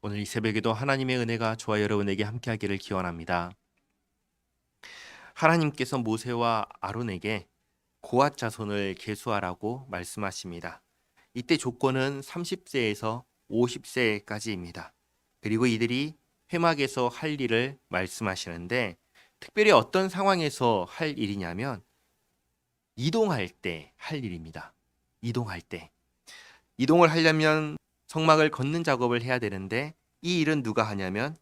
오늘 이 새벽에도 하나님의 은혜가 저와 여러분에게 함께하기를 기원합니다. 하나님께서 모세와 아론에게 고앗 자손을 계수하라고 말씀하십니다. 이때 조건은 30세에서 50세까지입니다. 그리고 이들이 회막에서 할 일을 말씀하시는데 특별히 어떤 상황에서 할 일이냐면 이동할 때 할 일입니다. 이동할 때. 이동을 하려면 성막을 걷는 작업을 해야 되는데 이 일은 누가 하냐면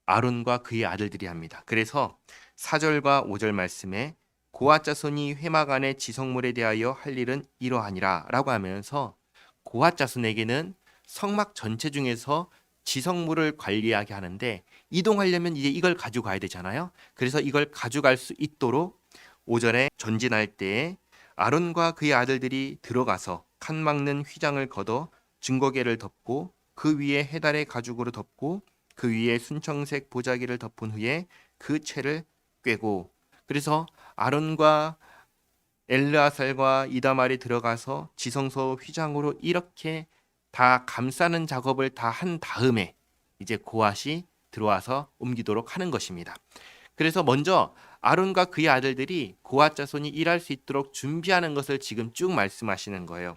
아론과 그의 아들들이 합니다. 그래서 4절과 5절 말씀에 고앗 자손이 회막 안의 지성물에 대하여 할 일은 이러하니라 라고 하면서 고앗 자손에게는 성막 전체 중에서 지성물을 관리하게 하는데 이동하려면 이제 이걸 가져가야 되잖아요. 그래서 이걸 가져갈 수 있도록 5절에 전진할 때에 아론과 그의 아들들이 들어가서 칸 막는 휘장을 걷어 증거계를 덮고 그 위에 해달의 가죽으로 덮고 그 위에 순청색 보자기를 덮은 후에 그 채를 꿰고 그래서 아론과 엘르아살과 이다말이 들어가서 지성소 휘장으로 이렇게 다 감싸는 작업을 다 한 다음에 이제 고앗이 들어와서 옮기도록 하는 것입니다. 그래서 먼저 아론과 그의 아들들이 고앗 자손이 일할 수 있도록 준비하는 것을 지금 쭉 말씀하시는 거예요.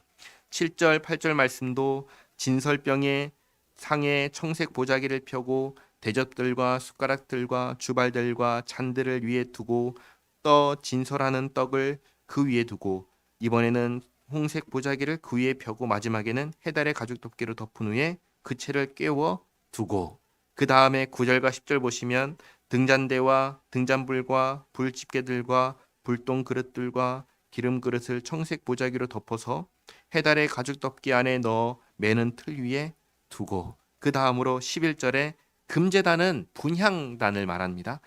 7절, 8절 말씀도 진설병에 상에 청색 보자기를 펴고 대접들과 숟가락들과 주발들과 잔들을 위에 두고 진설하는 떡을 그 위에 두고 이번에는 홍색 보자기를 그 위에 펴고 마지막에는 해달의 가죽 덮개로 덮은 후에 그 채를 깨워 두고 그 다음에 9절과 10절 보시면 등잔대와 등잔불과 불집게들과 불똥 그릇들과 기름 그릇을 청색 보자기로 덮어서 해달의 가죽 덮개 안에 넣어 매는 틀 위에 두고 그 다음으로 11절에 금제단은 분향단을 말합니다.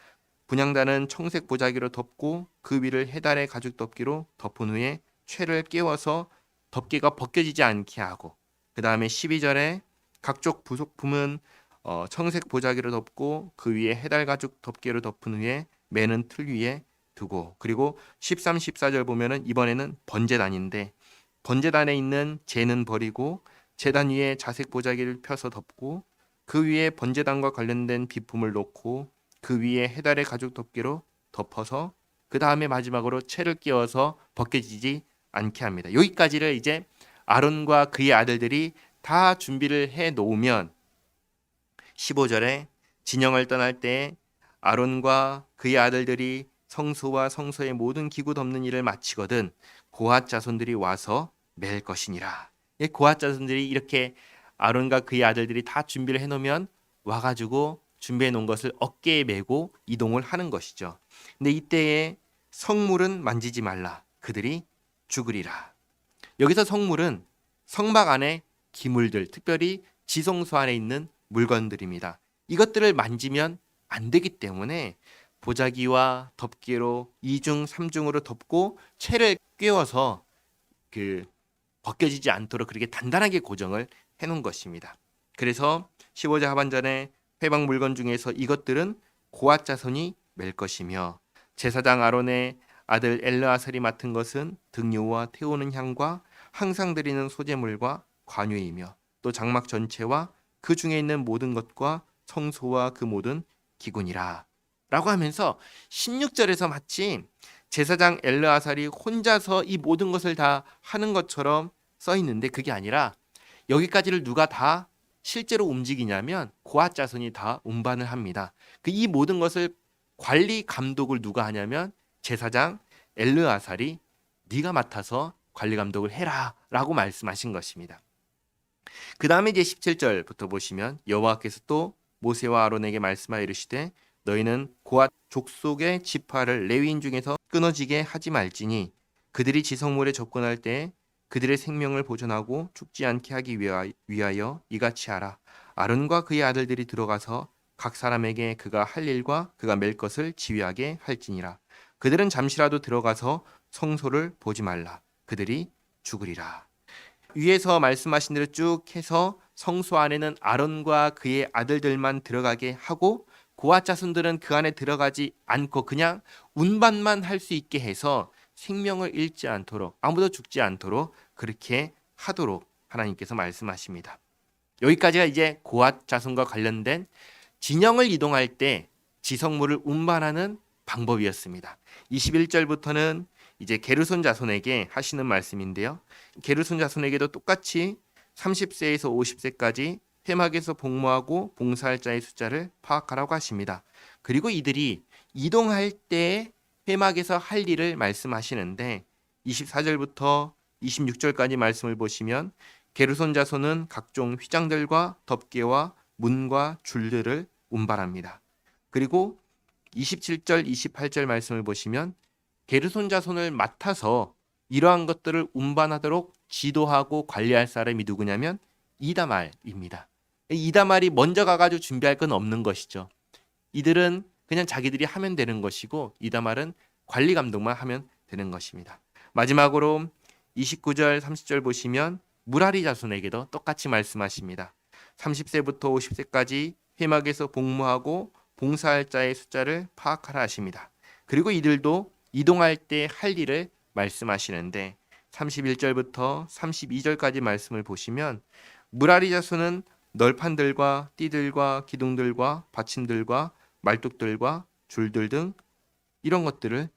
분향단은 청색 보자기로 덮고 그 위를 해달의 가죽 덮개로 덮은 후에 채를 깨워서 덮개가 벗겨지지 않게 하고 그 다음에 12절에 각종 부속품은 청색 보자기로 덮고 그 위에 해달 가죽 덮개로 덮은 후에 매는 틀 위에 두고 그리고 13, 14절 보면은 이번에는 번제단인데 번제단에 있는 재는 버리고 제단 위에 자색 보자기를 펴서 덮고 그 위에 번제단과 관련된 비품을 놓고 그 위에 해달의 가죽 덮개로 덮어서 그 다음에 마지막으로 채를 끼워서 벗겨지지 않게 합니다. 여기까지를 이제 아론과 그의 아들들이 다 준비를 해 놓으면 15절에 진영을 떠날 때 아론과 그의 아들들이 성소와 성소의 모든 기구 덮는 일을 마치거든 고앗 자손들이 와서 맬 것이니라. 고앗 자손들이 이렇게 아론과 그의 아들들이 다 준비를 해놓으면 와가지고 준비해 놓은 것을 어깨에 메고 이동을 하는 것이죠. 근데 이때에 성물은 만지지 말라. 그들이 죽으리라. 여기서 성물은 성막 안에 기물들, 특별히 지성소 안에 있는 물건들입니다. 이것들을 만지면 안 되기 때문에 보자기와 덮개로 2중, 3중으로 덮고 채를 꿰어서 그 벗겨지지 않도록 그렇게 단단하게 고정을 해놓은 것입니다. 그래서 15절 하반전에 회방 물건 중에서 이것들은 고앗 자손이 맬 것이며 제사장 아론의 아들 엘르아살이 맡은 것은 등유와 태우는 향과 항상 드리는 소제물과 관유이며 또 장막 전체와 그 중에 있는 모든 것과 성소와 그 모든 기구니라 라고 하면서 16절에서 마치 제사장 엘르아살이 혼자서 이 모든 것을 다 하는 것처럼 써 있는데 그게 아니라 여기까지를 누가 다 실제로 움직이냐면 고앗 자손이 다 운반을 합니다. 이 모든 것을 관리 감독을 누가 하냐면 제사장 엘르아살이 네가 맡아서 관리 감독을 해라 라고 말씀하신 것입니다. 그 다음에 이제 17절부터 보시면 여호와께서 또 모세와 아론에게 말씀하여 이르시되 너희는 고앗 족속의 지파를 레위인 중에서 끊어지게 하지 말지니 그들이 지성물에 접근할 때 그들의 생명을 보존하고 죽지 않게 하기 위하여 이같이 하라. 아론과 그의 아들들이 들어가서 각 사람에게 그가 할 일과 그가 맬 것을 지휘하게 할지니라. 그들은 잠시라도 들어가서 성소를 보지 말라. 그들이 죽으리라. 위에서 말씀하신 대로 쭉 해서 성소 안에는 아론과 그의 아들들만 들어가게 하고 고앗 자손들은 그 안에 들어가지 않고 그냥 운반만 할 수 있게 해서 생명을 잃지 않도록 아무도 죽지 않도록 그렇게 하도록 하나님께서 말씀하십니다. 여기까지가 이제 고앗 자손과 관련된 진영을 이동할 때 지성물을 운반하는 방법이었습니다. 21절부터는 이제 게르손 자손에게 하시는 말씀인데요. 게르손 자손에게도 똑같이 30세에서 50세까지 회막에서 복무하고 봉사할 자의 숫자를 파악하라고 하십니다. 그리고 이들이 이동할 때 회막에서 할 일을 말씀하시는데 24절부터 26절까지 말씀을 보시면 게르손 자손은 각종 휘장들과 덮개와 문과 줄들을 운반합니다. 그리고 27절, 28절 말씀을 보시면 게르손 자손을 맡아서 이러한 것들을 운반하도록 지도하고 관리할 사람이 누구냐면 이다말입니다. 이다말이 먼저 가가지고 준비할 건 없는 것이죠. 이들은 그냥 자기들이 하면 되는 것이고 이다말은 관리 감독만 하면 되는 것입니다. 마지막으로 29절, 30절 보시면 무라리 자손에게도 똑같이 말씀하십니다. 30세부터 50세까지 회막에서 복무하고 봉사할 자의 숫자를 파악하라 하십니다. 그리고 이들도 이동할 때 할 일을 말씀하시는데 31절부터 32절까지 말씀을 보시면 무라리 자손은 널판들과 띠들과 기둥들과 받침들과 말뚝들과 줄들 등 이런 것들을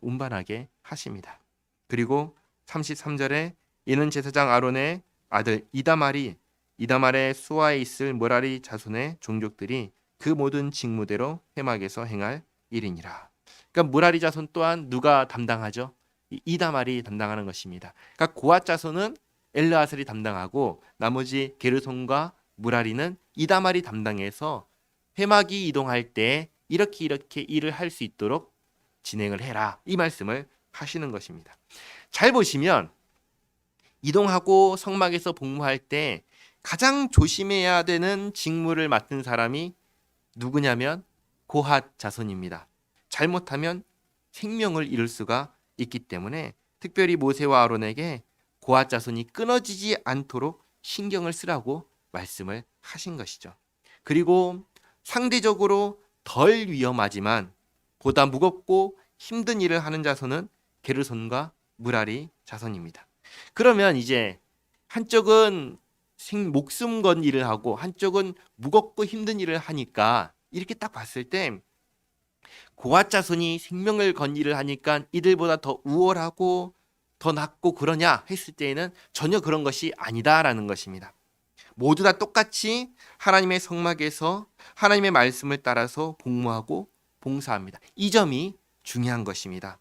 운반하게 하십니다. 그리고 33절에 이는 제사장 아론의 아들 이다말의 수하에 있을 무라리 자손의 종족들이 그 모든 직무대로 회막에서 행할 일이니라. 그러니까 무라리 자손 또한 누가 담당하죠? 이다말이 담당하는 것입니다. 그러니까 고앗 자손은 엘르아살이 담당하고 나머지 게르손과 무라리는 이다말이 담당해서 회막이 이동할 때 이렇게 일을 할 수 있도록 진행을 해라. 이 말씀을 하시는 것입니다. 잘 보시면 이동하고 성막에서 복무할 때 가장 조심해야 되는 직무를 맡은 사람이 누구냐면 고핫 자손입니다. 잘못하면 생명을 잃을 수가 있기 때문에 특별히 모세와 아론에게 고핫 자손이 끊어지지 않도록 신경을 쓰라고 말씀을 하신 것이죠. 그리고 상대적으로 덜 위험하지만 보다 무겁고 힘든 일을 하는 자손은 게르손과 무라리 자손입니다. 그러면 이제 한쪽은 목숨 건 일을 하고 한쪽은 무겁고 힘든 일을 하니까 이렇게 딱 봤을 때 고앗 자손이 생명을 건 일을 하니까 이들보다 더 우월하고 더 낫고 그러냐 했을 때에는 전혀 그런 것이 아니다라는 것입니다. 모두 다 똑같이 하나님의 성막에서 하나님의 말씀을 따라서 복무하고 봉사합니다. 이 점이 중요한 것입니다.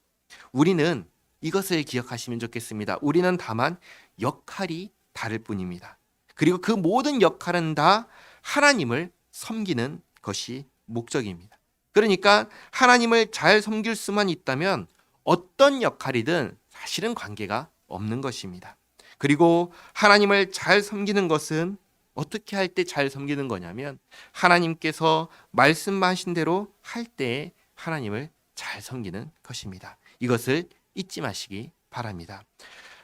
우리는 이것을 기억하시면 좋겠습니다. 우리는 다만 역할이 다를 뿐입니다. 그리고 그 모든 역할은 다 하나님을 섬기는 것이 목적입니다. 그러니까 하나님을 잘 섬길 수만 있다면 어떤 역할이든 사실은 관계가 없는 것입니다. 그리고 하나님을 잘 섬기는 것은 어떻게 할 때 잘 섬기는 거냐면 하나님께서 말씀하신 대로 할 때 하나님을 잘 섬기는 것입니다. 이것을 잊지 마시기 바랍니다.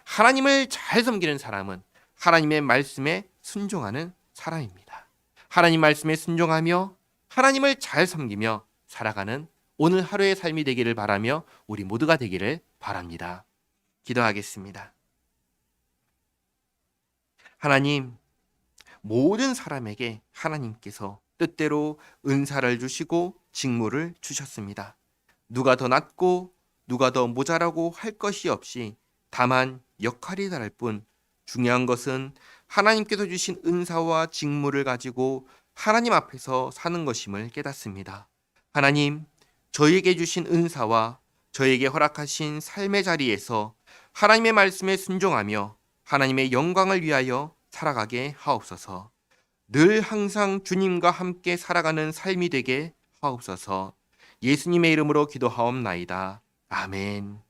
하나님을 잘 섬기는 사람은 하나님의 말씀에 순종하는 사람입니다. 하나님 말씀에 순종하며 하나님을 잘 섬기며 살아가는 오늘 하루의 삶이 되기를 바라며 우리 모두가 되기를 바랍니다. 기도하겠습니다. 하나님, 모든 사람에게 하나님께서 뜻대로 은사를 주시고 직무를 주셨습니다. 누가 더 낫고 누가 더 모자라고 할 것이 없이 다만 역할이 다를 뿐 중요한 것은 하나님께서 주신 은사와 직무를 가지고 하나님 앞에서 사는 것임을 깨닫습니다. 하나님, 저에게 주신 은사와 저에게 허락하신 삶의 자리에서 하나님의 말씀에 순종하며 하나님의 영광을 위하여 살아가게 하옵소서. 늘 항상 주님과 함께 살아가는 삶이 되게 하옵소서. 예수님의 이름으로 기도하옵나이다. 아멘.